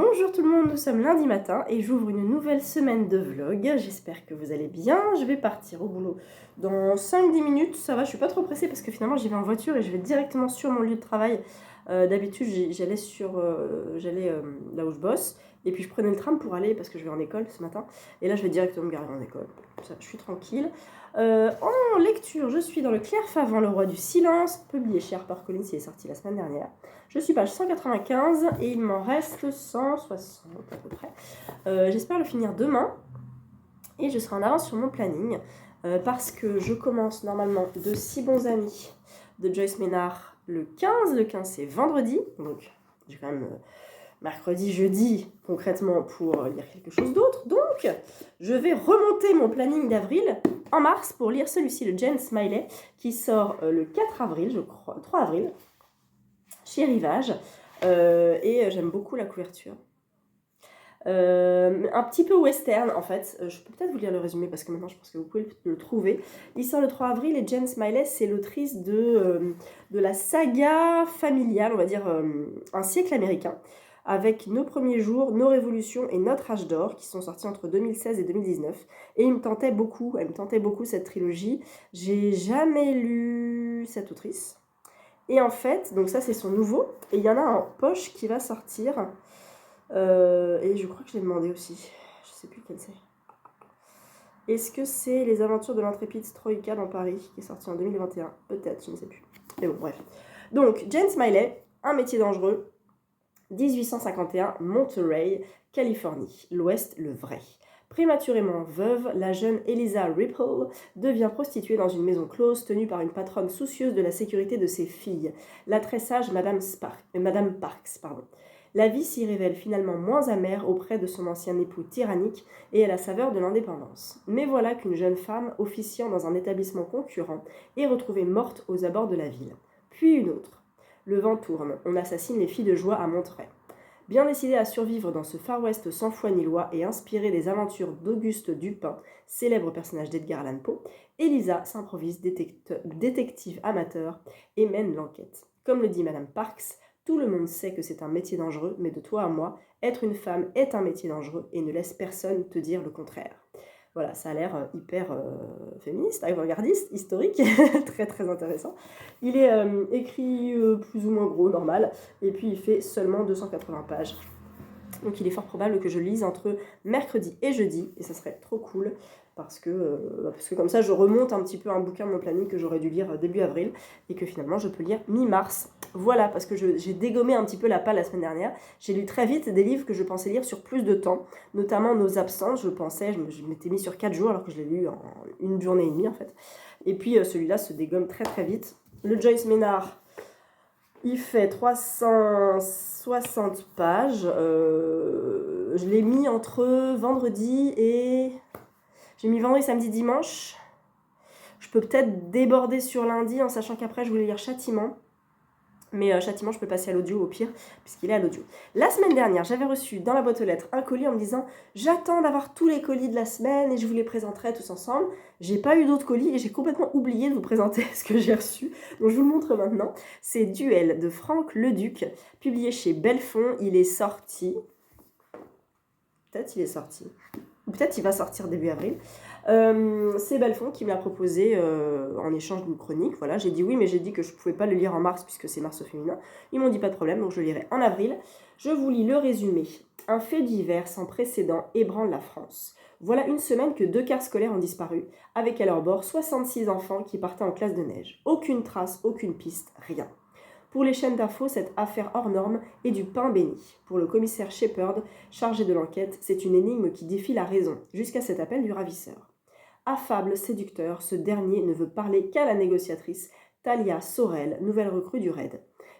Bonjour tout le monde, nous sommes lundi matin et j'ouvre une nouvelle semaine de vlog. J'espère que vous allez bien. Je vais partir au boulot dans 5-10 minutes, ça va, je suis pas trop pressée parce que finalement j'y vais en voiture et je vais directement sur mon lieu de travail. D'habitude j'allais là où je bosse et puis je prenais le tram pour aller parce que je vais en école ce matin. Et là je vais directement me garer en école, ça, je suis tranquille. En lecture, je suis dans le Claire Favant, Le Roi du Silence, publié chez HarperCollins, il est sorti la semaine dernière. Je suis page 195 et il m'en reste 160 à peu près. J'espère le finir demain et je serai en avance sur mon planning parce que je commence normalement de 6 bons amis de Joyce Maynard le 15. Le 15 c'est vendredi, donc j'ai quand même mercredi, jeudi concrètement pour lire quelque chose d'autre. Donc je vais remonter mon planning d'avril en mars pour lire celui-ci, le Jane Smiley, qui sort le 4 avril, je crois, 3 avril. Chez Rivage, et j'aime beaucoup la couverture. Un petit peu western en fait, je peux peut-être vous lire le résumé parce que maintenant je pense que vous pouvez le trouver. Il sort le 3 avril et Jane Smiley c'est l'autrice de la saga familiale, on va dire un siècle américain, avec Nos premiers jours, Nos révolutions et Notre âge d'or qui sont sortis entre 2016 et 2019. Et elle me tentait beaucoup cette trilogie. J'ai jamais lu cette autrice. Et en fait, donc ça c'est son nouveau, et il y en a en poche qui va sortir, et je crois que je l'ai demandé aussi, je sais plus quel c'est. Est-ce que c'est Les aventures de l'intrépide Troïka dans Paris, qui est sorti en 2021? Peut-être, je ne sais plus. Mais bon, bref. Donc, Jane Smiley, Un métier dangereux, 1851, Monterey, Californie, l'Ouest le vrai. Prématurément veuve, la jeune Eliza Ripple devient prostituée dans une maison close tenue par une patronne soucieuse de la sécurité de ses filles, la très sage Madame Parks. La vie s'y révèle finalement moins amère auprès de son ancien époux tyrannique et à la saveur de l'indépendance. Mais voilà qu'une jeune femme, officiant dans un établissement concurrent, est retrouvée morte aux abords de la ville. Puis une autre. Le vent tourne, on assassine les filles de joie à Monterey. Bien décidée à survivre dans ce Far West sans foi ni loi et inspirée des aventures d'Auguste Dupin, célèbre personnage d'Edgar Allan Poe, Elisa s'improvise détective amateur et mène l'enquête. Comme le dit Madame Parks, tout le monde sait que c'est un métier dangereux, mais de toi à moi, être une femme est un métier dangereux et ne laisse personne te dire le contraire. Voilà, ça a l'air hyper féministe, avant-gardiste, historique, très très intéressant. Il est écrit plus ou moins gros, normal, et puis il fait seulement 280 pages. Donc il est fort probable que je lise entre mercredi et jeudi, et ça serait trop cool, parce que comme ça je remonte un petit peu un bouquin de mon planning que j'aurais dû lire début avril, et que finalement je peux lire mi-mars. Voilà, parce que j'ai dégommé un petit peu la palle la semaine dernière. J'ai lu très vite des livres que je pensais lire sur plus de temps, notamment Nos absences, je m'étais mis sur 4 jours alors que je l'ai lu en une journée et demie en fait. Et puis celui-là se dégomme très très vite. Le Joyce Maynard, il fait 360 pages. Je l'ai mis entre vendredi et... J'ai mis vendredi, samedi, dimanche. Je peux peut-être déborder sur lundi en sachant qu'après je voulais lire Châtiment. Mais Châtiment, je peux passer à l'audio au pire, puisqu'il est à l'audio. La semaine dernière, j'avais reçu dans la boîte aux lettres un colis en me disant « J'attends d'avoir tous les colis de la semaine et je vous les présenterai tous ensemble. » J'ai pas eu d'autres colis et j'ai complètement oublié de vous présenter ce que j'ai reçu. Donc je vous le montre maintenant. C'est Duel de Franck Leduc, publié chez Belfond. Il est sorti... Peut-être il est sorti. Ou peut-être il va sortir début avril. C'est Belfond qui me l'a proposé en échange d'une chronique. Voilà, j'ai dit oui, mais j'ai dit que je ne pouvais pas le lire en mars puisque c'est mars au féminin. Ils m'ont dit pas de problème, donc je le lirai en avril. Je vous lis le résumé. Un fait divers sans précédent ébranle la France. Voilà une semaine que 2 cars scolaires ont disparu, avec à leur bord 66 enfants qui partaient en classe de neige. Aucune trace, aucune piste, rien. Pour les chaînes d'infos, cette affaire hors norme est du pain béni. Pour le commissaire Shepard, chargé de l'enquête, c'est une énigme qui défie la raison, jusqu'à cet appel du ravisseur. Affable, séducteur, ce dernier ne veut parler qu'à la négociatrice Talia Sorel, nouvelle recrue du RAID.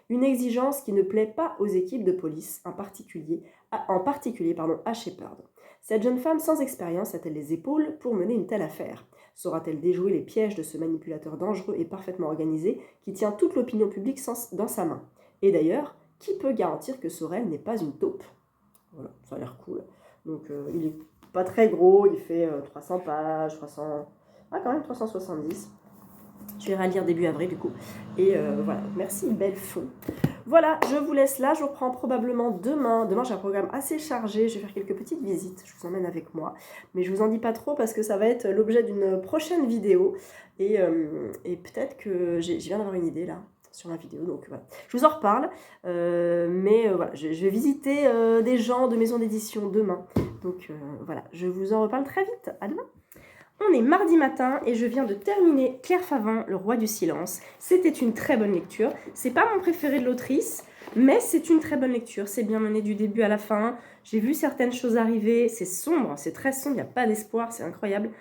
Une exigence qui ne plaît pas aux équipes de police, en particulier à Shepard. Cette jeune femme sans expérience a-t-elle les épaules pour mener une telle affaire? Saura-t-elle déjouer les pièges de ce manipulateur dangereux et parfaitement organisé qui tient toute l'opinion publique dans sa main? Et d'ailleurs, qui peut garantir que Sorel n'est pas une taupe? Voilà, ça a l'air cool. Donc il est pas très gros, il fait 300 pages, 300... Ah quand même 370. Je vais relire début avril du coup. Et voilà, merci Belfond. Voilà, je vous laisse là, je vous reprends probablement demain. Demain, j'ai un programme assez chargé, je vais faire quelques petites visites, je vous emmène avec moi. Mais je vous en dis pas trop parce que ça va être l'objet d'une prochaine vidéo. Et peut-être que je viens d'avoir une idée là sur ma vidéo, donc voilà. Je vous en reparle, voilà, je vais visiter des gens de maison d'édition demain. Donc voilà, je vous en reparle très vite, à demain. On est mardi matin et je viens de terminer Claire Favin, Le Roi du Silence. C'était une très bonne lecture. C'est pas mon préféré de l'autrice, mais c'est une très bonne lecture. C'est bien mené du début à la fin. J'ai vu certaines choses arriver. C'est sombre, c'est très sombre, il n'y a pas d'espoir, c'est incroyable.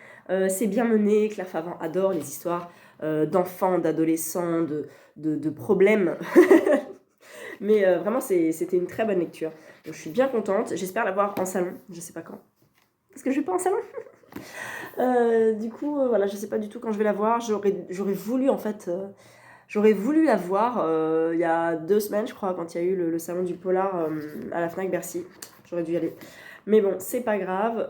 C'est bien mené. Claire Favin adore les histoires d'enfants, d'adolescents, de problèmes. Mais vraiment, c'était une très bonne lecture. Donc, je suis bien contente. J'espère l'avoir en salon. Je sais pas quand. Parce que je vais pas en salon. Du coup, voilà, je sais pas du tout quand je vais la voir. J'aurais voulu en fait, j'aurais voulu la voir il y a 2 semaines, je crois, quand il y a eu le salon du polar à la Fnac Bercy. J'aurais dû y aller. Mais bon, c'est pas grave.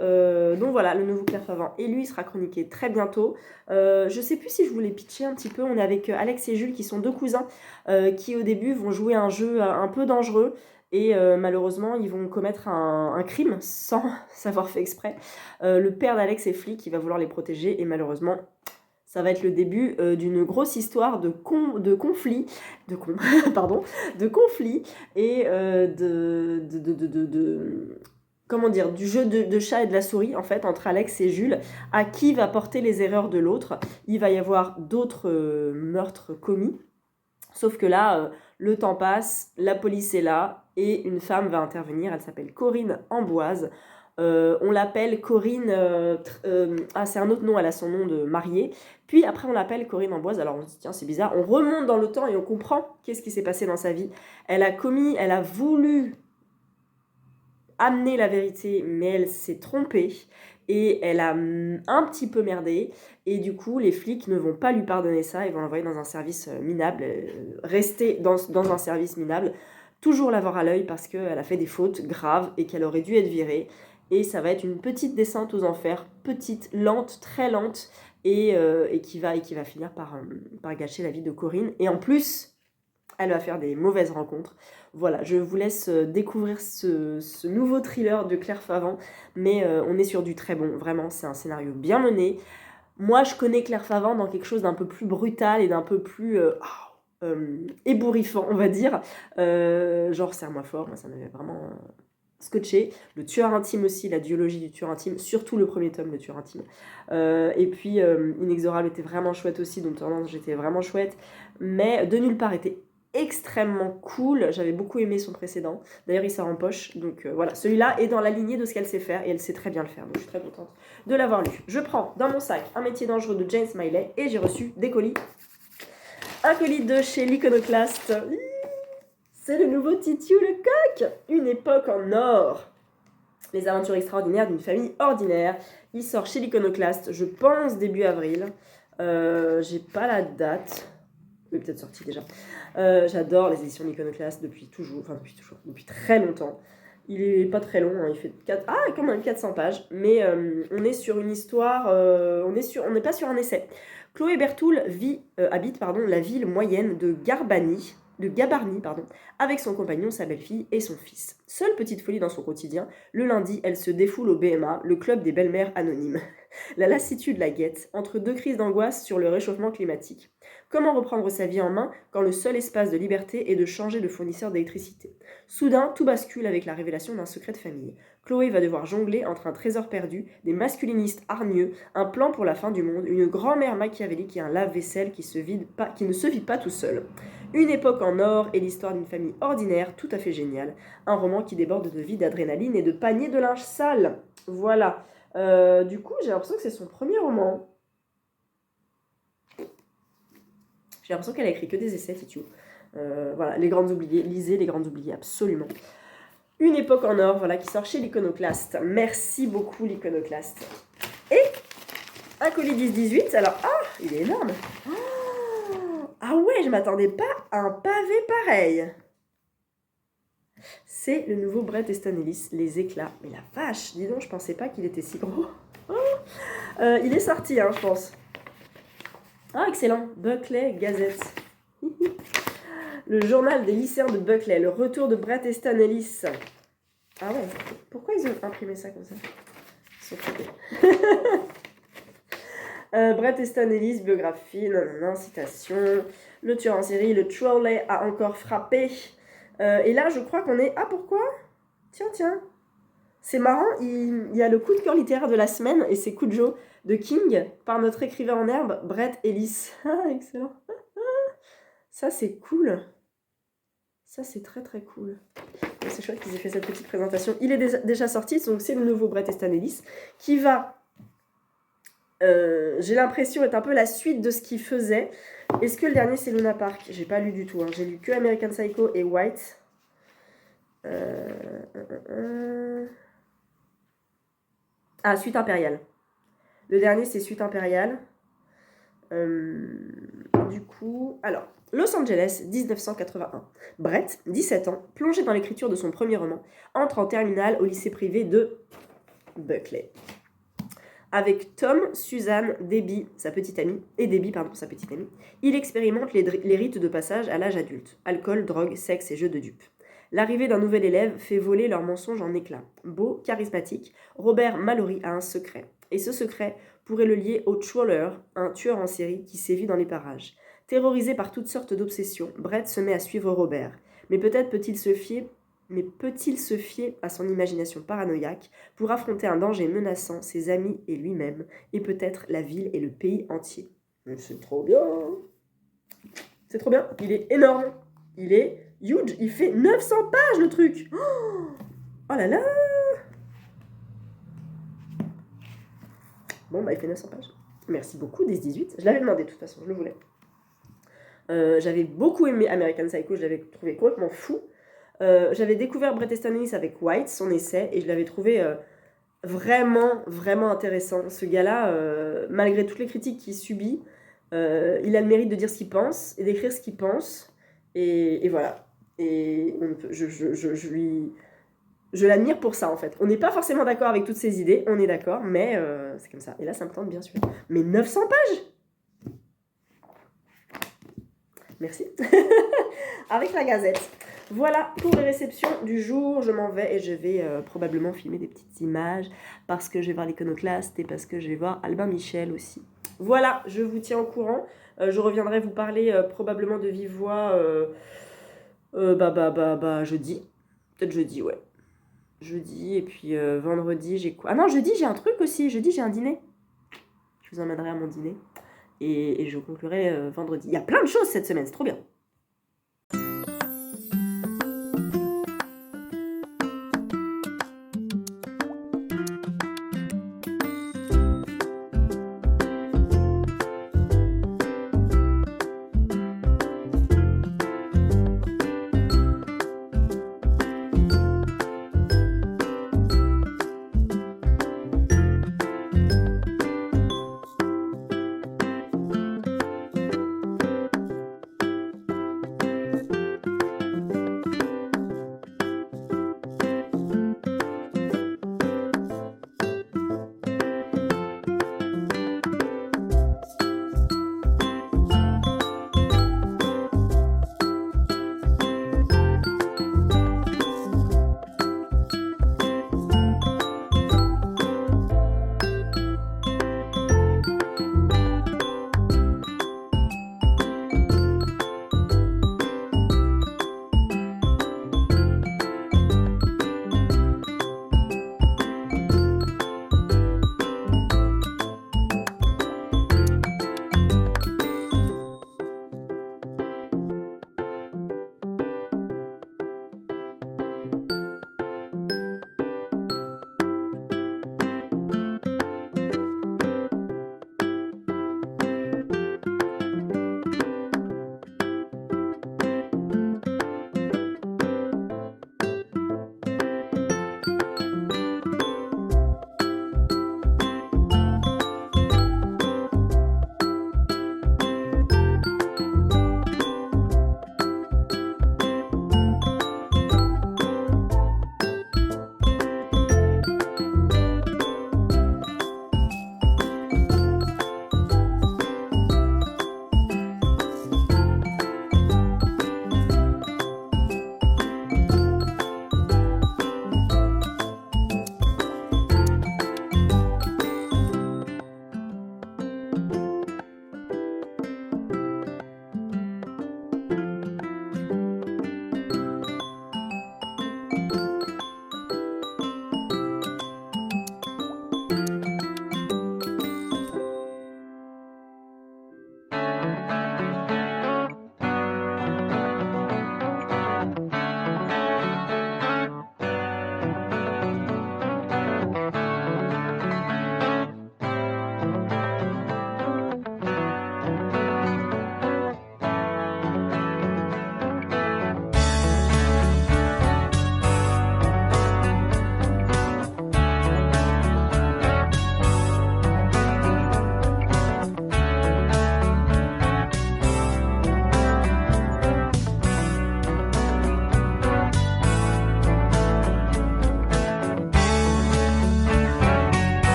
Donc voilà, le nouveau Claire Favin. Et lui, il sera chroniqué très bientôt. Je sais plus si je voulais pitcher un petit peu. On est avec Alex et Jules, qui sont 2 cousins, qui au début vont jouer un jeu un peu dangereux. Et malheureusement, ils vont commettre un crime sans savoir fait exprès. Le père d'Alex est flic, il va vouloir les protéger. Et malheureusement, ça va être le début d'une grosse histoire de conflit, pardon, de conflit et comment dire, du jeu de chat et de la souris, en fait, entre Alex et Jules, à qui va porter les erreurs de l'autre. Il va y avoir d'autres meurtres commis, sauf que là, le temps passe, la police est là, et une femme va intervenir, elle s'appelle Corinne Amboise. On l'appelle Corinne, c'est un autre nom, elle a son nom de mariée. Puis après, on l'appelle Corinne Amboise. Alors on se dit, tiens, c'est bizarre. On remonte dans le temps et on comprend qu'est-ce qui s'est passé dans sa vie. Elle a voulu amener la vérité, mais elle s'est trompée. Et elle a un petit peu merdé. Et du coup, les flics ne vont pas lui pardonner ça. Ils vont l'envoyer dans un service minable. Rester dans un service minable. Toujours l'avoir à l'œil parce qu'elle a fait des fautes graves et qu'elle aurait dû être virée. Et ça va être une petite descente aux enfers, petite, lente, très lente, et qui va finir par gâcher la vie de Corinne. Et en plus, elle va faire des mauvaises rencontres. Voilà, je vous laisse découvrir ce nouveau thriller de Claire Favin, mais on est sur du très bon, vraiment, c'est un scénario bien mené. Moi, je connais Claire Favin dans quelque chose d'un peu plus brutal et d'un peu plus ébouriffant, on va dire. Genre, Serre-moi fort, moi ça m'avait vraiment scotché. Le tueur intime aussi, la duologie du tueur intime, surtout le premier tome, le tueur intime. Et puis, Inexorable était vraiment chouette aussi, donc Tendance, j'étais vraiment chouette. Mais De Nulle part était extrêmement cool, j'avais beaucoup aimé son précédent, d'ailleurs il sort en poche, donc voilà, celui-là est dans la lignée de ce qu'elle sait faire, et elle sait très bien le faire, donc je suis très contente de l'avoir lu. Je prends dans mon sac Un métier dangereux de Jane Smiley, et j'ai reçu des colis. Un colis de chez l'Iconoclaste, c'est le nouveau Titiou le coq, une époque en or. Les aventures extraordinaires d'une famille ordinaire, il sort chez l'Iconoclaste, je pense début avril, j'ai pas la date. Il est peut-être sorti déjà. J'adore les éditions de l'Iconoclaste depuis très longtemps. Il est pas très long, hein, il fait quand même 400 pages, mais on est sur une histoire, on n'est pas sur un essai. Chloé Bertoul habite la ville moyenne de Gabarny, avec son compagnon, sa belle-fille et son fils. Seule petite folie dans son quotidien, le lundi, elle se défoule au BMA, le club des belles-mères anonymes. La lassitude la guette, entre 2 crises d'angoisse sur le réchauffement climatique. Comment reprendre sa vie en main quand le seul espace de liberté est de changer de fournisseur d'électricité? Soudain, tout bascule avec la révélation d'un secret de famille. Chloé va devoir jongler entre un trésor perdu, des masculinistes hargneux, un plan pour la fin du monde, une grand-mère machiavélique et un lave-vaisselle qui ne se vide pas tout seul. Une époque en or et l'histoire d'une famille ordinaire tout à fait géniale. Un roman qui déborde de vie, d'adrénaline et de paniers de linge sale. Voilà. Du coup, j'ai l'impression que c'est son premier roman. J'ai l'impression qu'elle a écrit que des essais, Titiou. Voilà, Les Grandes Oubliées. Lisez Les Grandes Oubliées, absolument. Une époque en or, voilà, qui sort chez l'Iconoclaste. Merci beaucoup, l'Iconoclaste. Et un colis 10-18. Alors, il est énorme. Ah ouais, je m'attendais pas à un pavé pareil. C'est le nouveau Bret Easton Ellis, Les Éclats. Mais la vache, dis donc, je pensais pas qu'il était si gros. Il est sorti, je pense. Ah, excellent. Buckley Gazette. Le journal des lycéens de Buckley, le retour de Bret Easton Ellis. Ah ouais, pourquoi ils ont imprimé ça comme ça? Ils sont trompés. Bret Easton Ellis, biographie, non, citation. Le tueur en série, le trolley a encore frappé. Et là, je crois qu'on est... Ah, pourquoi? Tiens. C'est marrant, il y a le coup de cœur littéraire de la semaine, et c'est Cujo de King, par notre écrivain en herbe, Bret Ellis. Ah, excellent. Ça, c'est cool. Ça, c'est très très cool. C'est chouette qu'ils aient fait cette petite présentation. Il est déjà sorti, donc c'est le nouveau Bret Easton Ellis, qui va, j'ai l'impression, être un peu la suite de ce qu'il faisait. Est-ce que le dernier, c'est Luna Park? J'ai pas lu du tout. Hein. J'ai lu que American Psycho et White. Ah, Suite Impériale. Le dernier, c'est Suite Impériale. Du coup, alors, Los Angeles, 1981. Brett, 17 ans, plongé dans l'écriture de son premier roman, entre en terminale au lycée privé de Buckley. Avec Tom, Suzanne, Debbie, sa petite amie, il expérimente les rites de passage à l'âge adulte. Alcool, drogue, sexe et jeux de dupes. L'arrivée d'un nouvel élève fait voler leurs mensonges en éclats. Beau, charismatique, Robert Mallory a un secret. Et ce secret pourrait le lier au Troller, un tueur en série qui sévit dans les parages. Terrorisé par toutes sortes d'obsessions, Brett se met à suivre Robert. Mais peut-être peut-il se fier à son imagination paranoïaque pour affronter un danger menaçant ses amis et lui-même, et peut-être la ville et le pays entier. Mais c'est trop bien. C'est trop bien. Il est énorme. Il est huge. Il fait 900 pages le truc. Oh là là. Bon, bah il fait 900 pages. Merci beaucoup, 10-18. Je l'avais demandé de toute façon, je le voulais. J'avais beaucoup aimé American Psycho, je l'avais trouvé complètement fou. J'avais découvert Bret Easton Ellis avec White, son essai, et je l'avais trouvé vraiment, vraiment intéressant. Ce gars-là, malgré toutes les critiques qu'il subit, il a le mérite de dire ce qu'il pense et d'écrire ce qu'il pense. Et voilà. Et je l'admire pour ça, en fait. On n'est pas forcément d'accord avec toutes ses idées, on est d'accord, mais c'est comme ça. Et là, ça me tente bien sûr. Mais 900 pages! Merci. Avec la Gazette. Voilà pour les réceptions du jour. Je m'en vais et je vais probablement filmer des petites images parce que je vais voir l'Iconoclaste et parce que je vais voir Albin Michel aussi. Voilà, je vous tiens au courant. Je reviendrai vous parler probablement de vive voix jeudi. Peut-être jeudi, ouais. Jeudi et puis vendredi, j'ai quoi? Ah non, jeudi, j'ai un truc aussi. Jeudi, j'ai un dîner. Je vous emmènerai à mon dîner. Et je conclurai vendredi. Il y a plein de choses cette semaine, c'est trop bien.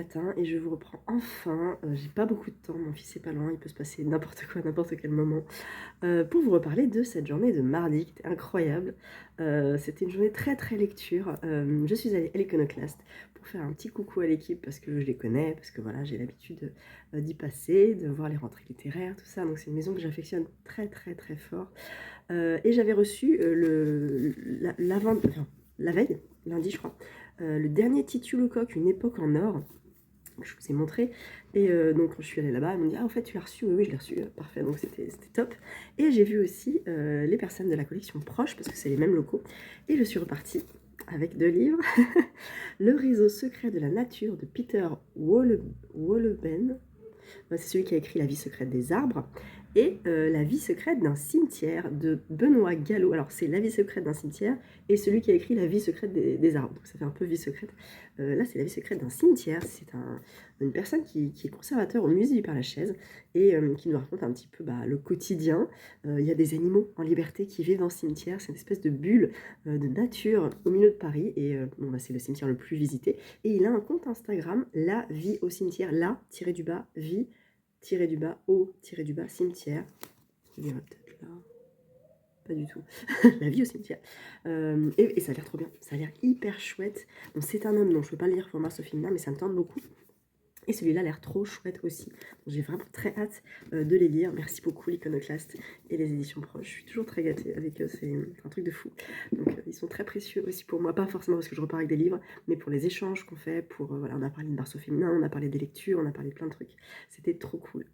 matin et je vous reprends enfin. J'ai pas beaucoup de temps, mon fils est pas loin, il peut se passer n'importe quoi, à n'importe quel moment. Pour vous reparler de cette journée de mardi qui était incroyable. C'était une journée très très lecture. Je suis allée à l'Iconoclast pour faire un petit coucou à l'équipe parce que je les connais, parce que voilà, j'ai l'habitude d'y passer, de voir les rentrées littéraires, tout ça. Donc c'est une maison que j'affectionne très très très fort. Et j'avais reçu la veille, lundi je crois, le dernier Titu Lecoq, Une époque en or, que je vous ai montré. Et donc quand je suis allée là-bas, ils m'ont dit ah en fait tu l'as reçu, oui, oui je l'ai reçu, parfait, donc c'était top. Et j'ai vu aussi les personnes de la collection proche, parce que c'est les mêmes locaux, et je suis repartie avec 2 livres. Le réseau secret de la nature de Peter Wolleben, c'est celui qui a écrit La vie secrète des arbres, et La vie secrète d'un cimetière de Benoît Gallo. Alors c'est La vie secrète d'un cimetière et celui qui a écrit La vie secrète des arbres, donc ça fait un peu vie secrète. Là c'est La vie secrète d'un cimetière, c'est une personne qui est conservateur au musée du Père-Lachaise et qui nous raconte un petit peu le quotidien. Il y a des animaux en liberté qui vivent dans ce cimetière, c'est une espèce de bulle de nature au milieu de Paris et c'est le cimetière le plus visité. Et il a un compte Instagram, La vie au cimetière, la-vie au cimetière. Il y en a peut-être là. Pas du tout. La vie au cimetière. Et ça a l'air trop bien. Ça a l'air hyper chouette. Bon, c'est un homme, donc je ne peux pas le lire format féminin, mais ça me tente beaucoup. Et celui-là a l'air trop chouette aussi. J'ai vraiment très hâte de les lire. Merci beaucoup l'Iconoclast et les éditions proches. Je suis toujours très gâtée avec eux, c'est un truc de fou. Donc ils sont très précieux aussi pour moi, pas forcément parce que je repars avec des livres, mais pour les échanges qu'on fait, on a parlé de berceau féminin, on a parlé des lectures, on a parlé de plein de trucs. C'était trop cool.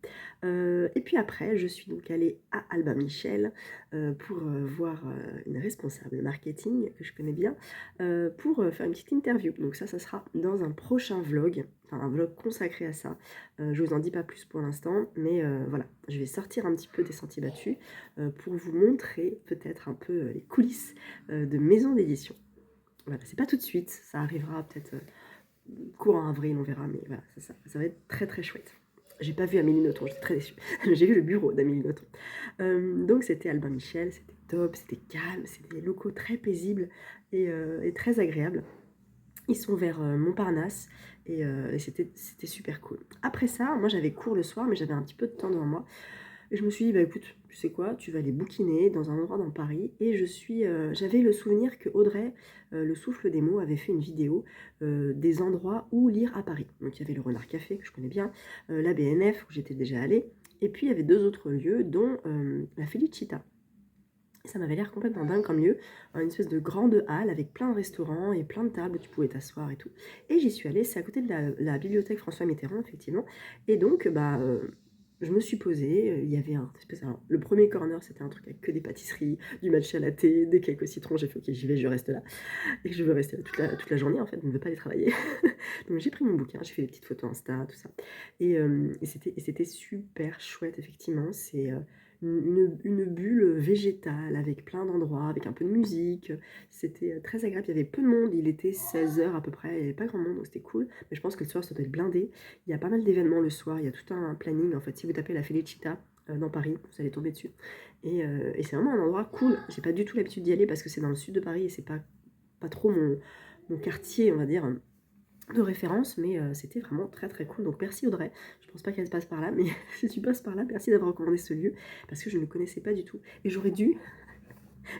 Et puis après, je suis donc allée à Albin Michel pour voir une responsable marketing que je connais bien, pour faire une petite interview. Donc ça sera dans un prochain vlog, un vlog consacré à ça. Je vous en dis pas plus pour l'instant, mais voilà, je vais sortir un petit peu des sentiers battus pour vous montrer peut-être un peu les coulisses de maisons d'édition. Voilà, c'est pas tout de suite, ça arrivera peut-être courant avril, on verra, mais voilà, c'est ça, ça va être très très chouette. J'ai pas vu Amélie Nothomb, j'étais très déçue. J'ai vu le bureau d'Amélie Nothomb. Donc c'était Albin Michel, c'était top, c'était calme, c'était des locaux très paisibles et très agréables. Ils sont vers Montparnasse et c'était super cool. Après ça, moi j'avais cours le soir, mais j'avais un petit peu de temps devant moi. Et je me suis dit, écoute, tu sais quoi, tu vas aller bouquiner dans un endroit dans Paris. Et j'avais le souvenir que Audrey, le Souffle des mots, avait fait une vidéo des endroits où lire à Paris. Donc il y avait le Renard Café, que je connais bien, la BNF, où j'étais déjà allée. Et puis il y avait 2 autres lieux, dont la Felicita. Ça m'avait l'air complètement dingue comme lieu, une espèce de grande halle avec plein de restaurants et plein de tables où tu pouvais t'asseoir et tout. Et j'y suis allée, c'est à côté de la bibliothèque François Mitterrand, effectivement. Et donc, je me suis posée, il y avait le premier corner, c'était un truc avec que des pâtisseries, du matcha latte, des cakes au citron. J'ai fait, ok, j'y vais, je reste là. Et je veux rester là toute la journée, en fait, je ne veux pas aller travailler. Donc j'ai pris mon bouquin, j'ai fait des petites photos Insta, tout ça. Et c'était super chouette, effectivement. C'est une bulle végétale avec plein d'endroits, avec un peu de musique. C'était très agréable. Il y avait peu de monde, il était 16h à peu près, il n'y avait pas grand monde, donc c'était cool. Mais je pense que le soir, ça doit être blindé. Il y a pas mal d'événements le soir, il y a tout un planning. En fait, si vous tapez la Felicita dans Paris, vous allez tomber dessus. Et c'est vraiment un endroit cool. J'ai pas du tout l'habitude d'y aller parce que c'est dans le sud de Paris et c'est pas trop mon quartier, on va dire, de référence, mais c'était vraiment très très cool. Donc merci Audrey, je pense pas qu'elle passe par là, mais si tu passes par là, merci d'avoir recommandé ce lieu, parce que je ne le connaissais pas du tout. Et j'aurais dû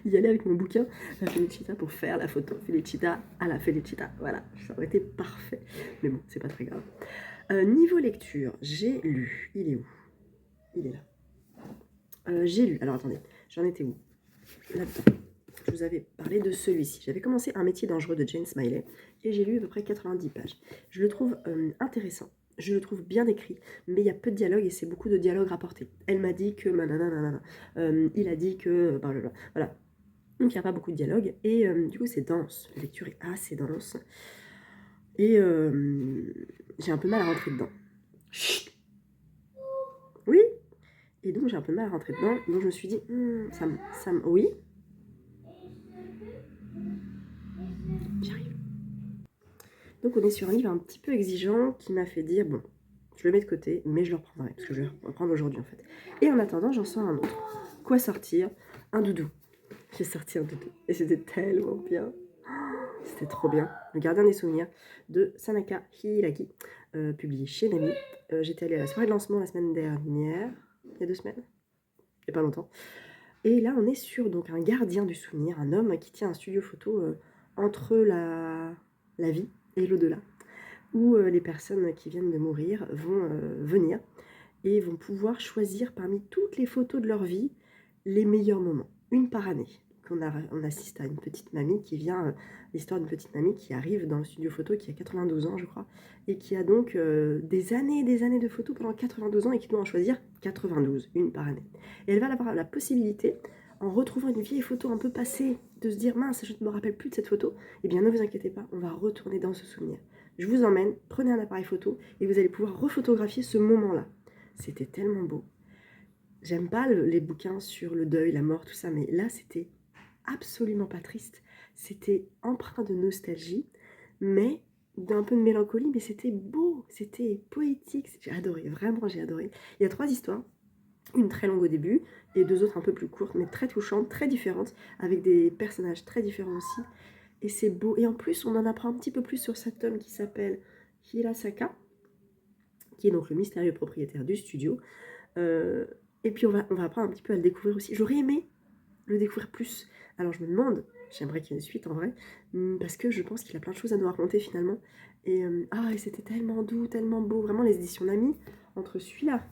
y aller avec mon bouquin, la Felicita, pour faire la photo Felicita à la Felicita. Voilà, ça aurait été parfait. Mais bon, c'est pas très grave. Niveau lecture, j'ai lu. Il est où? Il est là. J'ai lu. Alors attendez, j'en étais où? Là-dedans. Je vous avais parlé de celui-ci. J'avais commencé Un métier dangereux de Jane Smiley et j'ai lu à peu près 90 pages. Je le trouve intéressant, je le trouve bien écrit, mais il y a peu de dialogue et c'est beaucoup de dialogue rapporté. Elle m'a dit que il a dit que voilà. Donc il n'y a pas beaucoup de dialogue et du coup c'est dense. La lecture est assez dense et j'ai un peu mal à rentrer dedans. Chut. Oui. Et donc j'ai un peu mal à rentrer dedans. Donc je me suis dit oui. J'arrive. Donc on est sur un livre un petit peu exigeant qui m'a fait dire, bon, je le mets de côté, mais je le reprendrai, parce que je vais le reprendre aujourd'hui en fait. Et en attendant, j'en sors un autre. Quoi sortir? Un doudou. J'ai sorti un doudou. Et c'était tellement bien. C'était trop bien. Le gardien des souvenirs de Sanaka Hiiragi. publié chez Nami. J'étais allée à la soirée de lancement la semaine dernière, il y a 2 semaines, il y a pas longtemps. Et là, on est sur donc un gardien du souvenir, un homme qui tient un studio photo entre la vie et l'au-delà, où les personnes qui viennent de mourir vont venir et vont pouvoir choisir parmi toutes les photos de leur vie les meilleurs moments, une par année. On assiste à une petite mamie qui vient, l'histoire d'une petite mamie qui arrive dans le studio photo, qui a 92 ans je crois, et qui a donc des années et des années de photos pendant 92 ans et qui doit en choisir 92, une par année. Et elle va avoir la possibilité, en retrouvant une vieille photo un peu passée, de se dire mince, je ne me rappelle plus de cette photo. Eh bien ne vous inquiétez pas, on va retourner dans ce souvenir. Je vous emmène, prenez un appareil photo et vous allez pouvoir refotographier ce moment-là. C'était tellement beau. J'aime pas les bouquins sur le deuil, la mort, tout ça, mais là c'était absolument pas triste. C'était empreint de nostalgie, mais d'un peu de mélancolie, mais c'était beau, c'était poétique. J'ai adoré, vraiment j'ai adoré. Il y a 3 histoires, une très longue au début et 2 autres un peu plus courtes, mais très touchantes, très différentes, avec des personnages très différents aussi. Et c'est beau. Et en plus, on en apprend un petit peu plus sur cet homme qui s'appelle Hirasaka, qui est donc le mystérieux propriétaire du studio. Et puis on va apprendre un petit peu à le découvrir aussi. J'aurais aimé le découvrir plus. Alors je me demande, j'aimerais qu'il y ait une suite en vrai, parce que je pense qu'il a plein de choses à nous raconter finalement. Et c'était tellement doux, tellement beau. Vraiment les éditions Nami, entre celui-là,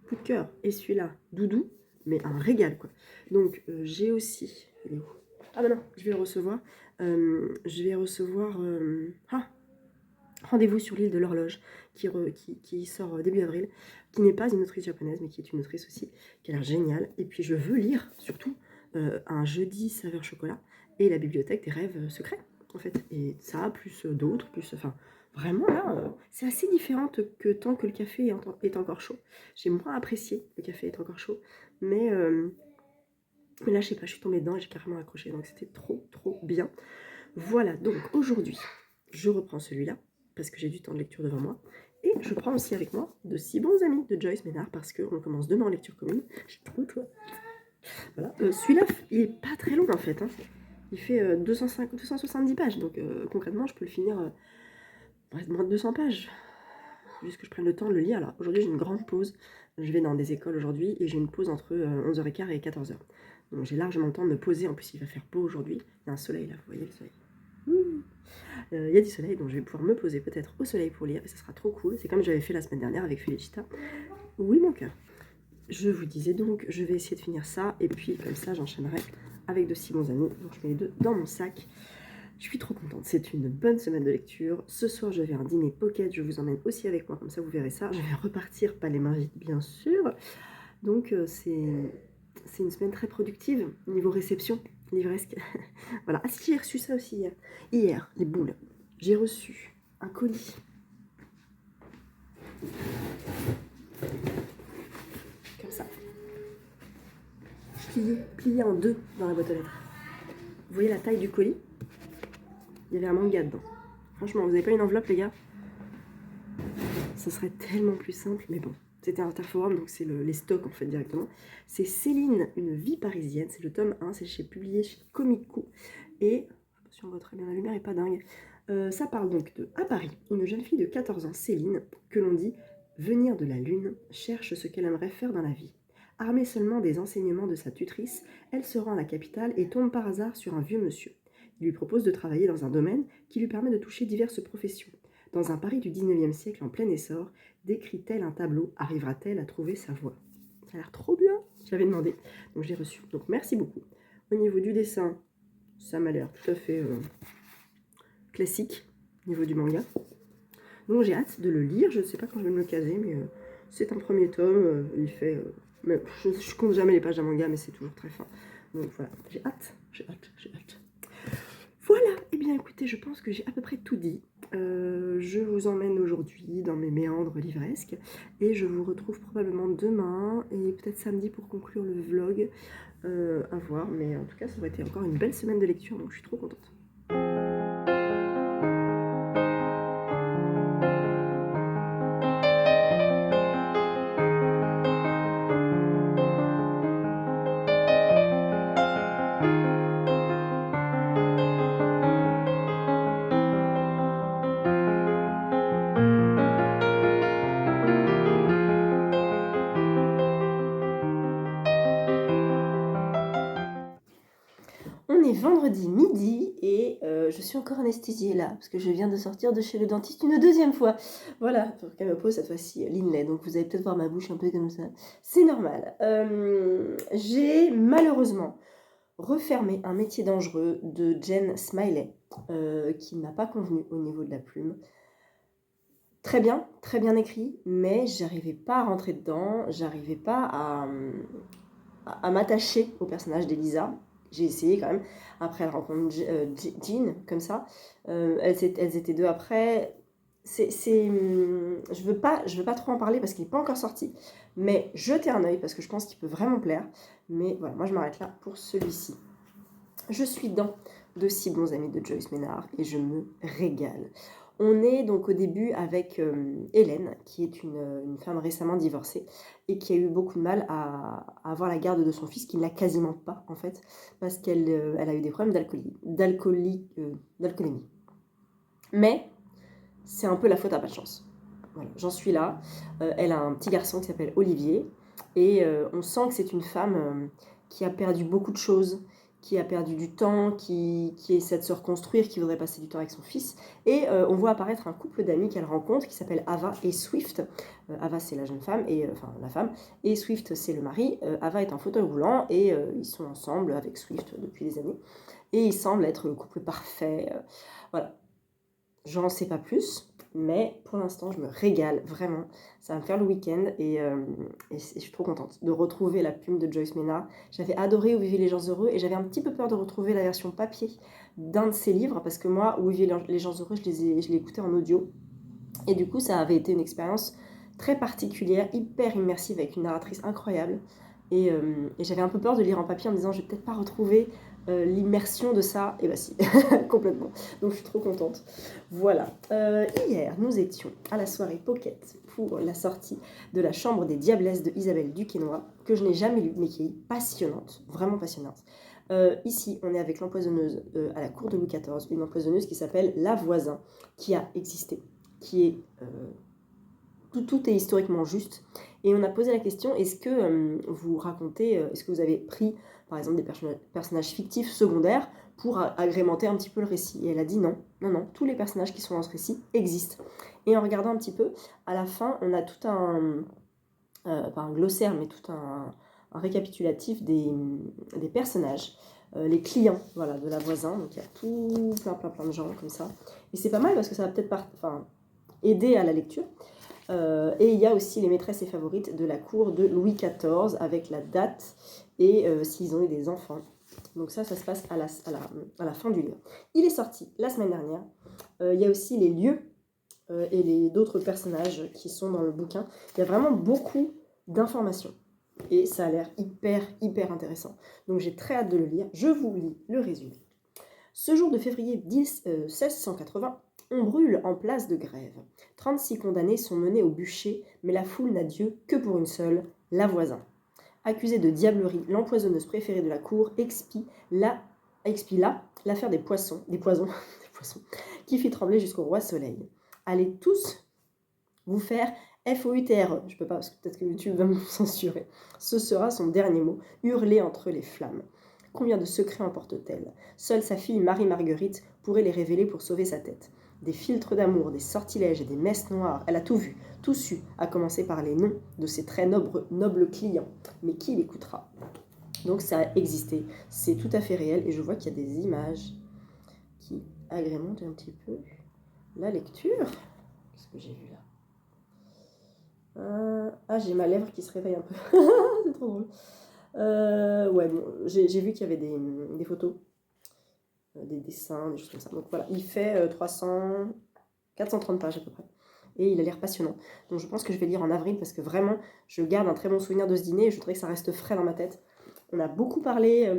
coup de cœur, et celui-là, doudou, mais un régal quoi. Donc j'ai aussi... Il est où ? Ah bah non, je vais le recevoir. Rendez-vous sur l'île de l'horloge, qui sort début avril, qui n'est pas une autrice japonaise, mais qui est une autrice aussi, qui a l'air géniale. Et puis je veux lire, surtout, un jeudi saveur chocolat et la bibliothèque des rêves secrets, en fait. Et ça, plus d'autres, plus... Enfin, vraiment, là, c'est assez différent que tant que le café est encore chaud. J'ai moins apprécié le café est encore chaud, mais là, je sais pas, je suis tombée dedans et j'ai carrément accroché, donc c'était trop, trop bien. Voilà, donc aujourd'hui, je reprends celui-là, parce que j'ai du temps de lecture devant moi. Et je prends aussi avec moi de 6 bons amis de Joyce Ménard, parce qu'on commence demain en lecture commune. J'ai trop toi. Voilà. Celui-là, il est pas très long en fait. Hein. Il fait 270 pages, donc concrètement, je peux le finir moins de 200 pages. Juste que je prenne le temps de le lire. Alors aujourd'hui, j'ai une grande pause. Je vais dans des écoles aujourd'hui et j'ai une pause entre 11h15 et 14h. Donc j'ai largement le temps de me poser. En plus, il va faire beau aujourd'hui. Il y a un soleil là, vous voyez le soleil. Il y a du soleil, donc je vais pouvoir me poser peut-être au soleil pour lire, et ça sera trop cool. C'est comme j'avais fait la semaine dernière avec Felicita. Oui, mon cœur. Je vous disais donc, je vais essayer de finir ça, et puis comme ça, j'enchaînerai avec de si bons amis. Donc je mets les deux dans mon sac. Je suis trop contente, c'est une bonne semaine de lecture. Ce soir, je vais à un dîner pocket, je vous emmène aussi avec moi, comme ça vous verrez ça. Je vais repartir, pas les mains vides, bien sûr. Donc c'est une semaine très productive, niveau réception, livresque. Voilà. Ah si, j'ai reçu ça aussi hier. Hier, les boules. J'ai reçu un colis. Comme ça. Plié en 2 dans la boîte aux lettres. Vous voyez la taille du colis ? Il y avait un manga dedans. Franchement, vous n'avez pas une enveloppe, les gars ? Ça serait tellement plus simple, mais bon. C'était un Interforum, donc c'est les stocks en fait directement. C'est Céline, une vie parisienne. C'est le tome 1, c'est publié chez Komiku. Et, je sais pas si on voit très bien, la lumière est pas dingue. Ça parle donc de, à Paris, une jeune fille de 14 ans, Céline, que l'on dit venir de la Lune, cherche ce qu'elle aimerait faire dans la vie. Armée seulement des enseignements de sa tutrice, elle se rend à la capitale et tombe par hasard sur un vieux monsieur. Il lui propose de travailler dans un domaine qui lui permet de toucher diverses professions. Dans un Paris du 19e siècle en plein essor, décrit-elle un tableau, arrivera-t-elle à trouver sa voie ? Ça a l'air trop bien, j'avais demandé, donc j'ai reçu. Donc merci beaucoup. Au niveau du dessin, ça m'a l'air tout à fait classique, au niveau du manga. Donc j'ai hâte de le lire, je ne sais pas quand je vais me le caser, mais c'est un premier tome, il fait... je compte jamais les pages d'un manga, mais c'est toujours très fin. Donc voilà, j'ai hâte. Voilà, et bien écoutez, je pense que j'ai à peu près tout dit. Je vous emmène aujourd'hui dans mes méandres livresques et je vous retrouve probablement demain et peut-être samedi pour conclure le vlog, à voir, mais en tout cas ça aurait été encore une belle semaine de lecture, donc je suis trop contente. est vendredi midi et je suis encore anesthésiée là, parce que je viens de sortir de chez le dentiste une deuxième fois. Voilà, pour qu'elle me pose cette fois-ci l'inlay, donc vous allez peut-être voir ma bouche un peu comme ça. C'est normal. J'ai malheureusement refermé Un métier dangereux de Jen Smiley, qui ne m'a pas convenu au niveau de la plume. Très bien écrit, mais j'arrivais pas à rentrer dedans, j'arrivais pas à m'attacher au personnage d'Elisa. J'ai essayé quand même. Après, elle rencontre Jean, comme ça. Elles étaient deux après. Je veux pas trop en parler parce qu'il n'est pas encore sorti. Mais jetez un œil parce que je pense qu'il peut vraiment plaire. Mais voilà, moi je m'arrête là pour celui-ci. Je suis dans De si bons amis de Joyce Maynard et je me régale. On est donc au début avec Hélène, qui est une femme récemment divorcée et qui a eu beaucoup de mal à avoir la garde de son fils, qui ne l'a quasiment pas en fait, parce qu'elle a eu des problèmes d'alcoolémie. Mais c'est un peu la faute à pas de chance. Voilà, j'en suis là. Elle a un petit garçon qui s'appelle Olivier et on sent que c'est une femme qui a perdu beaucoup de choses, qui a perdu du temps, qui essaie de se reconstruire, qui voudrait passer du temps avec son fils. Et on voit apparaître un couple d'amis qu'elle rencontre qui s'appelle Ava et Swift. Ava, c'est la jeune femme, enfin la femme, et Swift, c'est le mari. Ava est un fauteuil roulant et ils sont ensemble avec Swift depuis des années. Et ils semblent être le couple parfait. Voilà. J'en sais pas plus, mais pour l'instant, je me régale, vraiment. Ça va me faire le week-end et je suis trop contente de retrouver la plume de Joyce Maynard. J'avais adoré Où vivaient les gens heureux et j'avais un petit peu peur de retrouver la version papier d'un de ses livres parce que moi, Où vivaient les gens heureux, je l'ai écouté en audio. Et du coup, ça avait été une expérience très particulière, hyper immersive avec une narratrice incroyable. Et j'avais un peu peur de lire en papier en me disant je vais peut-être pas retrouver l'immersion de ça. Et bah si, complètement. Donc je suis trop contente. Voilà. Hier, nous étions à la soirée Pocket pour la sortie de La Chambre des Diablesses de Isabelle Duquesnoy, que je n'ai jamais lue, mais qui est passionnante, vraiment passionnante. Ici, on est avec l'empoisonneuse à la cour de Louis XIV, une empoisonneuse qui s'appelle La Voisin, qui a existé, qui est... tout est historiquement juste. Et on a posé la question, est-ce que vous racontez, est-ce que vous avez pris, par exemple, des personnages fictifs secondaires pour agrémenter un petit peu le récit? Et elle a dit non, tous les personnages qui sont dans ce récit existent. Et en regardant un petit peu, à la fin, on a tout pas un glossaire, mais tout un récapitulatif des personnages. Les clients, voilà, de La Voisin. Donc il y a tout plein de gens comme ça. Et c'est pas mal parce que ça va peut-être aider à la lecture. Et il y a aussi les maîtresses et favorites de la cour de Louis XIV avec la date et s'ils ont eu des enfants. Donc ça se passe à la fin du livre. Il est sorti la semaine dernière. Il y a aussi les lieux et d'autres personnages qui sont dans le bouquin. Il y a vraiment beaucoup d'informations. Et ça a l'air hyper intéressant. Donc j'ai très hâte de le lire. Je vous lis le résumé. Ce jour de février 1680, on brûle en place de Grève. 36 condamnés sont menés au bûcher, mais la foule n'a Dieu que pour une seule, La Voisin. Accusée de diablerie, l'empoisonneuse préférée de la cour expie là l'affaire des poisons, qui fit trembler jusqu'au roi Soleil. Allez tous vous faire FOUTRE, je peux pas parce que peut-être que YouTube va me censurer. Ce sera son dernier mot, hurlé entre les flammes. Combien de secrets emporte-t-elle? Seule sa fille Marie-Marguerite pourrait les révéler pour sauver sa tête. Des filtres d'amour, des sortilèges et des messes noires, elle a tout vu, tout su, à commencer par les noms de ses très nobles clients. Mais qui l'écoutera? Donc ça a existé, c'est tout à fait réel, et je vois qu'il y a des images qui agrémentent un petit peu la lecture. Qu'est-ce que j'ai vu là? J'ai ma lèvre qui se réveille un peu. C'est trop drôle. Ouais, bon, j'ai vu qu'il y avait des photos, des dessins, des choses comme ça. Donc voilà, il fait 430 pages à peu près. Et il a l'air passionnant. Donc je pense que je vais lire en avril parce que vraiment, je garde un très bon souvenir de ce dîner et je voudrais que ça reste frais dans ma tête. On a beaucoup parlé,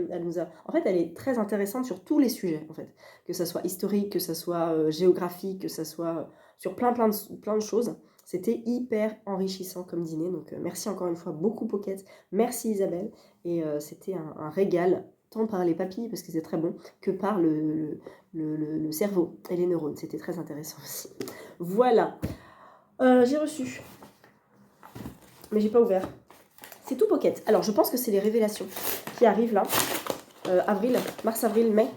En fait, elle est très intéressante sur tous les sujets, en fait. Que ça soit historique, que ça soit géographique, que ça soit sur plein de choses. C'était hyper enrichissant comme dîner, donc merci encore une fois beaucoup Pocket, merci Isabelle, et c'était un régal, tant par les papilles, parce que c'est très bon, que par le cerveau et les neurones, c'était très intéressant aussi. Voilà, j'ai reçu, mais j'ai pas ouvert. C'est tout Pocket. Alors je pense que c'est les révélations qui arrivent là. Avril, mars, avril, mai,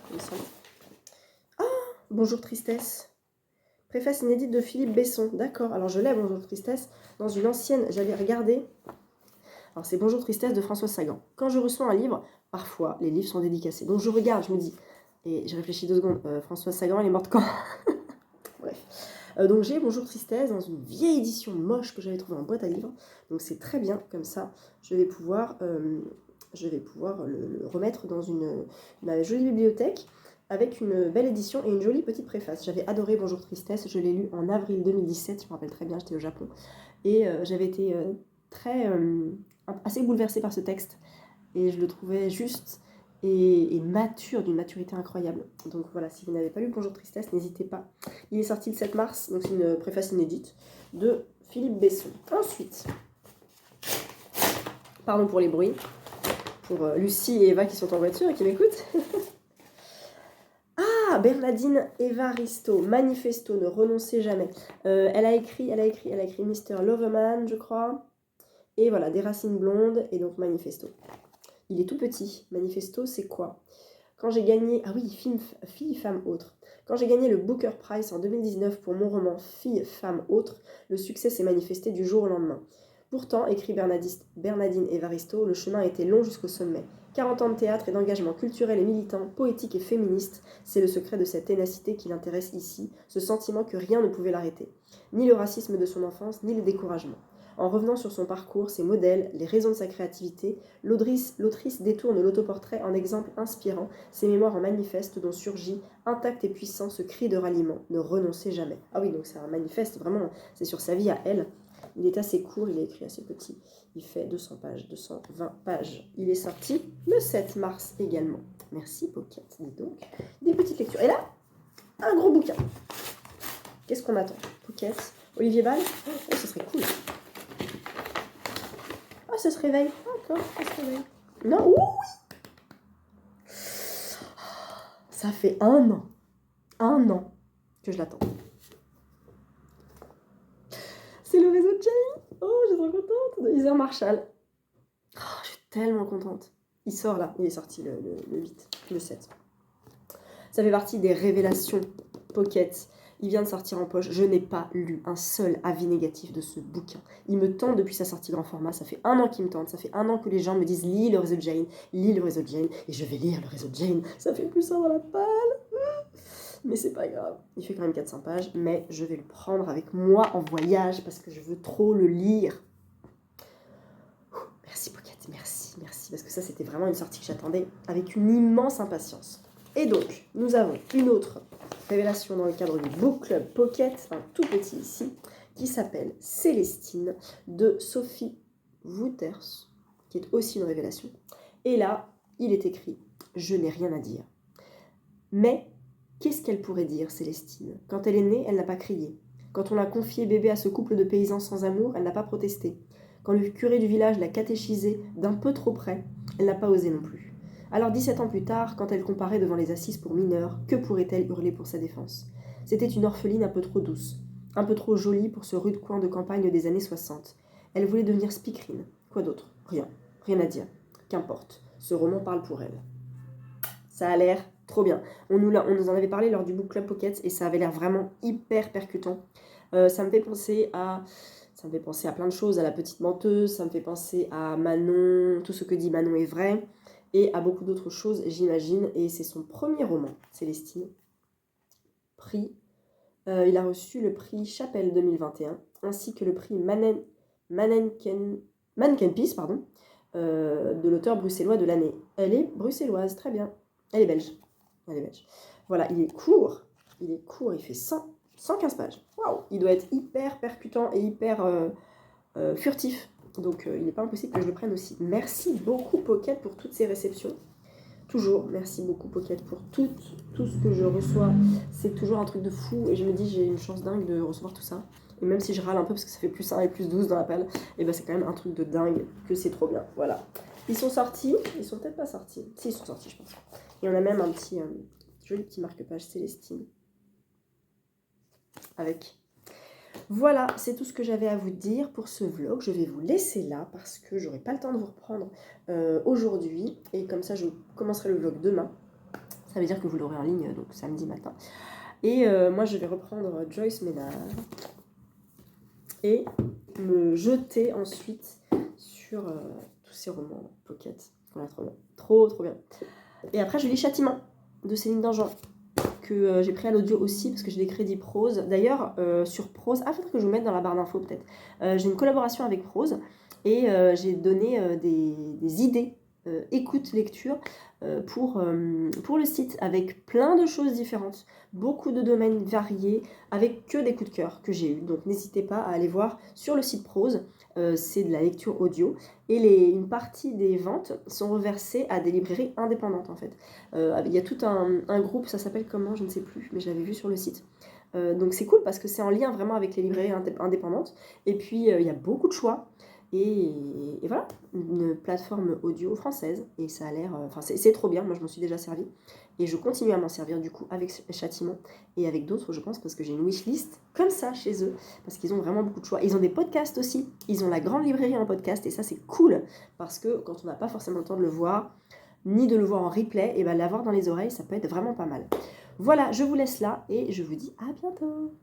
il me semble. Ah, Bonjour Tristesse. Préface inédite de Philippe Besson. D'accord, alors je l'ai, Bonjour Tristesse, dans une ancienne, j'allais regarder. Alors c'est Bonjour Tristesse de Françoise Sagan. Quand je reçois un livre, parfois les livres sont dédicacés. Donc je regarde, je me dis, et je réfléchis 2 secondes, Françoise Sagan, elle est morte quand? Bref. Donc j'ai Bonjour Tristesse dans une vieille édition moche que j'avais trouvée en boîte à livres. Donc c'est très bien, comme ça je vais pouvoir le remettre dans ma jolie bibliothèque avec une belle édition et une jolie petite préface. J'avais adoré Bonjour Tristesse, je l'ai lu en avril 2017, je me rappelle très bien, j'étais au Japon. Et j'avais été assez bouleversée par ce texte. Et je le trouvais juste et mature, d'une maturité incroyable. Donc voilà, si vous n'avez pas lu Bonjour Tristesse, n'hésitez pas. Il est sorti le 7 mars, donc c'est une préface inédite de Philippe Besson. Ensuite, pardon pour les bruits, pour Lucie et Eva qui sont en voiture et qui m'écoutent. Ah, Bernardine Evaristo, Manifesto, ne renoncez jamais. Elle a écrit Mr. Loverman, je crois. Et voilà, Des racines blondes et donc Manifesto. Il est tout petit. Manifesto, c'est quoi? Quand j'ai gagné... Ah oui, Fille, femme, autre. Quand j'ai gagné le Booker Prize en 2019 pour mon roman Fille, femme, autre, le succès s'est manifesté du jour au lendemain. Pourtant, écrit Bernardine Evaristo, le chemin a été long jusqu'au sommet. 40 ans de théâtre et d'engagement culturel et militant, poétique et féministe, c'est le secret de cette ténacité qui l'intéresse ici, ce sentiment que rien ne pouvait l'arrêter. Ni le racisme de son enfance, ni le découragement. En revenant sur son parcours, ses modèles, les raisons de sa créativité, l'autrice détourne l'autoportrait en exemple inspirant, ses mémoires en manifeste dont surgit, intact et puissant, ce cri de ralliement, ne renoncez jamais. Ah oui, donc c'est un manifeste, vraiment, c'est sur sa vie à elle. Il est assez court, il est écrit assez petit. Il fait 200 pages, 220 pages. Il est sorti le 7 mars également. Merci Pocket, dis donc. Des petites lectures. Et là, un gros bouquin. Qu'est-ce qu'on attend? Pocket, Olivier Ball? Oh, ce serait cool. Ah, ça se réveille. D'accord, ça se réveille. Non, oui. Ça fait 1 an que je l'attends. C'est le réseau de Jane. Oh, je suis trop contente. De Heather Marshall. Oh, je suis tellement contente. Il sort là, il est sorti le 8, le 7. Ça fait partie des révélations Pocket. Il vient de sortir en poche. Je n'ai pas lu un seul avis négatif de ce bouquin. Il me tente depuis sa sortie grand format. Ça fait 1 an qu'il me tente. Ça fait 1 an que les gens me disent lis le réseau de Jane, lis le réseau de Jane. Et je vais lire le réseau de Jane. Ça fait plus ça dans la palle. Mais c'est pas grave. Il fait quand même 400 pages. Mais je vais le prendre avec moi en voyage parce que je veux trop le lire. Merci Pocket, merci. Parce que ça, c'était vraiment une sortie que j'attendais avec une immense impatience. Et donc, nous avons une autre révélation dans le cadre du Book Club Pocket, un tout petit ici, qui s'appelle Célestine, de Sophie Wouters, qui est aussi une révélation. Et là, il est écrit « Je n'ai rien à dire ». Mais, qu'est-ce qu'elle pourrait dire, Célestine? Quand elle est née, elle n'a pas crié. Quand on a confié bébé à ce couple de paysans sans amour, elle n'a pas protesté. Quand le curé du village l'a catéchisée d'un peu trop près, elle n'a pas osé non plus. Alors 17 ans plus tard, quand elle comparait devant les assises pour mineurs, que pourrait-elle hurler pour sa défense? C'était une orpheline un peu trop douce, un peu trop jolie pour ce rude coin de campagne des années 60. Elle voulait devenir speakerine. Quoi d'autre? Rien à dire. Qu'importe, ce roman parle pour elle. Ça a l'air trop bien. On nous en avait parlé lors du Book Club Pocket et ça avait l'air vraiment hyper percutant. Ça me fait penser à plein de choses, à La Petite Menteuse, ça me fait penser à Manon, tout ce que dit Manon est vrai, et à beaucoup d'autres choses, j'imagine. Et c'est son premier roman, Célestine. Il a reçu le prix Chapelle 2021, ainsi que le prix Manneken Pis, de l'auteur bruxellois de l'année. Elle est bruxelloise, très bien. Elle est belge. Voilà, il est court, il fait 115 pages. Waouh! Il doit être hyper percutant et hyper furtif. Donc il n'est pas impossible que je le prenne aussi. Merci beaucoup Pocket pour toutes ces réceptions. Toujours, merci beaucoup Pocket pour tout ce que je reçois. C'est toujours un truc de fou et je me dis j'ai une chance dingue de recevoir tout ça. Et même si je râle un peu parce que ça fait plus 1 et plus 12 dans la palle, et ben c'est quand même un truc de dingue que c'est trop bien. Voilà. Ils sont sortis, ils sont peut-être pas sortis. Si, ils sont sortis je pense. Et on a même un joli petit marque-page Célestine avec Voilà, c'est tout ce que j'avais à vous dire pour ce vlog. Je vais vous laisser là parce que j'aurai pas le temps de vous reprendre aujourd'hui. Et comme ça, je commencerai le vlog demain. Ça veut dire que vous l'aurez en ligne donc samedi matin. Et moi, je vais reprendre Joyce Ménard et me jeter ensuite sur tous ces romans pocket. Voilà, trop bien. Trop, trop bien. Et après, je lis Châtiment de Céline Dangean, que j'ai pris à l'audio aussi parce que j'ai des crédits prose. D'ailleurs, sur prose, faudrait que je vous mette dans la barre d'infos peut-être. J'ai une collaboration avec prose et j'ai donné des idées écoute lecture pour le site avec plein de choses différentes, beaucoup de domaines variés avec que des coups de cœur que j'ai eu. Donc n'hésitez pas à aller voir sur le site prose, c'est de la lecture audio et une partie des ventes sont reversées à des librairies indépendantes en fait. Il y a tout un groupe, ça s'appelle comment, je ne sais plus, mais je l'avais vu sur le site. Donc c'est cool parce que c'est en lien vraiment avec les librairies indépendantes. Et puis il y a beaucoup de choix. Et voilà, une plateforme audio française. Et ça a l'air... Enfin, c'est trop bien, moi je m'en suis déjà servi. Et je continue à m'en servir du coup avec Châtiment et avec d'autres, je pense, parce que j'ai une wishlist comme ça chez eux. Parce qu'ils ont vraiment beaucoup de choix. Ils ont des podcasts aussi. Ils ont la grande librairie en podcast. Et ça, c'est cool. Parce que quand on n'a pas forcément le temps de le voir, ni de le voir en replay, et ben l'avoir dans les oreilles, ça peut être vraiment pas mal. Voilà, je vous laisse là et je vous dis à bientôt.